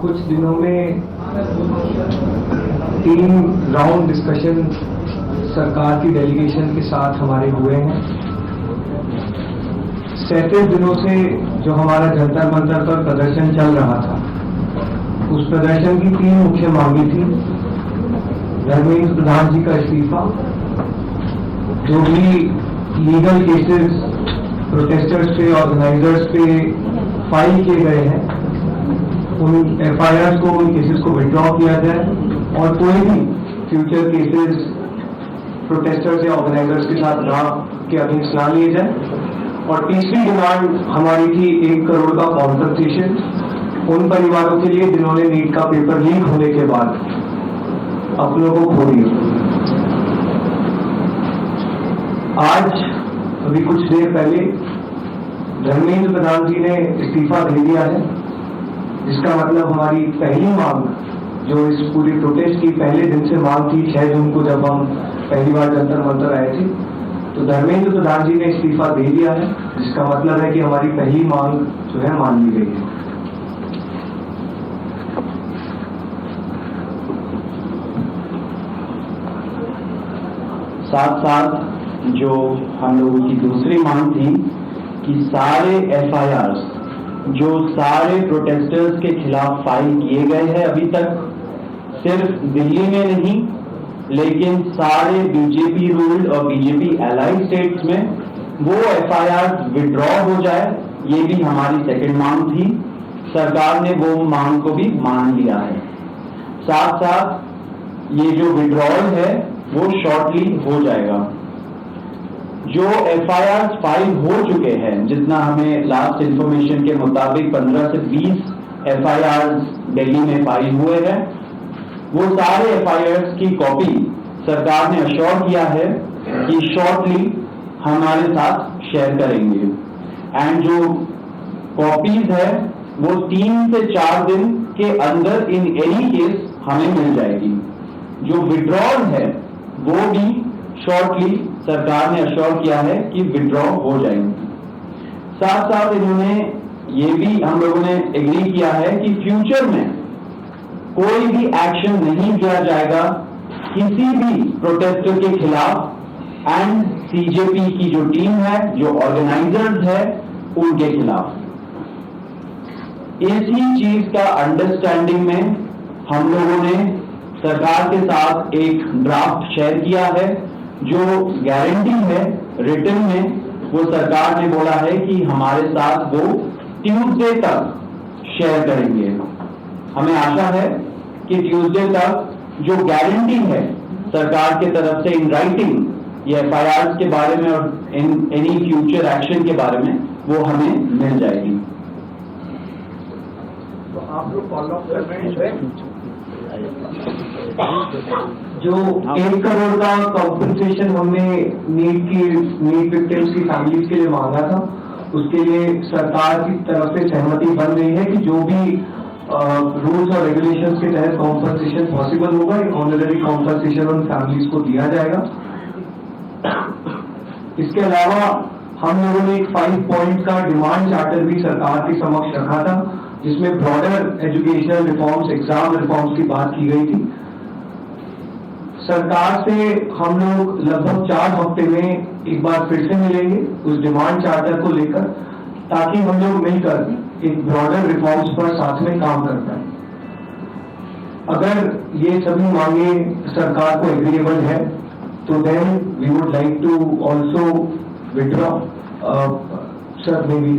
कुछ दिनों में 3 राउंड डिस्कशन सरकार की डेलीगेशन के साथ हमारे हुए हैं। 37 दिनों से जो हमारा जंतर मंतर पर प्रदर्शन चल रहा था, उस प्रदर्शन की 3 मुख्य मांगे थी। धर्मेंद्र प्रधान जी का इस्तीफा, जो भी लीगल केसेस प्रोटेस्टर्स पे, ऑर्गेनाइजर्स पे फाइल किए गए हैं, उन FIRs को, उन केसेस को विड्रॉ किया जाए और कोई भी फ्यूचर केसेस प्रोटेस्टर्स या ऑर्गेनाइजर्स के साथ ना के अगेंस्ट ना लिए जाए। और तीसरी डिमांड हमारी थी 1 करोड़ का कॉम्पनसेशन उन परिवारों के लिए जिन्होंने नीट का पेपर लीक होने के बाद अपनों को खो दिया। आज अभी कुछ देर पहले धर्मेंद्र प्रधान जी ने इस्तीफा दे दिया है, जिसका मतलब हमारी पहली मांग, जो इस पूरी प्रोटेस्ट की पहले दिन से मांग थी, 6 जून को जब हम पहली बार जंतर मंतर आए थे, तो धर्मेंद्र प्रधान जी ने इस्तीफा दे दिया है, जिसका मतलब है कि हमारी पहली मांग जो है मान ली गई है। साथ साथ जो हम लोगों की दूसरी मांग थी कि सारे FIRs जो सारे प्रोटेस्टर्स के खिलाफ फाइल किए गए हैं अभी तक, सिर्फ दिल्ली में नहीं लेकिन सारे बीजेपी रूल्ड और बीजेपी एलाइड स्टेट्स में वो FIRs विड्रॉ हो जाए, ये भी हमारी सेकंड मांग थी। सरकार ने वो मांग को भी मान लिया है। साथ साथ ये जो विड्रॉल है वो शॉर्टली हो जाएगा। जो FIRs फाइल हो चुके हैं, जितना हमें लास्ट इंफॉर्मेशन के मुताबिक 15 से 20 FIRs दिल्ली में फाइल हुए हैं, वो सारे FIRs की कॉपी सरकार ने अश्योर किया है कि शॉर्टली हमारे साथ शेयर करेंगे। एंड जो कॉपीज है वो 3 से 4 दिन के अंदर इन एनी केस हमें मिल जाएगी। जो विड्रॉल है वो भी शॉर्टली सरकार ने अश्योर किया है कि विड्रॉ हो जाएंगी। साथ साथ इन्होंने ये भी हम लोगों ने एग्री किया है कि फ्यूचर में कोई भी एक्शन नहीं लिया जाएगा किसी भी प्रोटेस्टर के खिलाफ एंड CJP की जो टीम है, जो ऑर्गेनाइजर्स है, उनके खिलाफ। इसी चीज का अंडरस्टैंडिंग में हम लोगों ने सरकार के साथ एक ड्राफ्ट शेयर किया है, जो गारंटी है रिटन में, वो सरकार ने बोला है कि हमारे साथ वो ट्यूसडे तक शेयर करेंगे। हमें आशा है कि ट्यूसडे तक जो गारंटी है सरकार के तरफ से इन राइटिंग ये FIRs के बारे में और एनी फ्यूचर एक्शन के बारे में, वो हमें मिल जाएगी। तो आप लोग फॉलो अप कर रहे हैं जो 1 करोड़ का कॉम्पनसेशन हमने नीट विक्टिम्स की फैमिलीज के लिए मांगा था, उसके लिए सरकार की तरफ से सहमति बन रही है कि जो भी रूल्स और रेगुलेशंस के तहत कॉम्पनसेशन पॉसिबल होगा, एक ऑनररी कॉम्पनसेशन उन फैमिलीज को दिया जाएगा। इसके अलावा हम लोगों ने एक 5 पॉइंट का डिमांड चार्टर भी सरकार के समक्ष रखा था, जिसमें broader educational reforms, exam reforms की बात की गई थी। सरकार से हम लोग लगभग 4 हफ्ते में एक बार फिर से मिलेंगे उस डिमांड चार्टर को लेकर, ताकि हम लोग मिलकर एक ब्रॉडर रिफॉर्म्स पर साथ में काम कर पाए। अगर ये सभी मांगे सरकार को एग्रीएबल है, तो then we would like to also withdraw. Sir, may B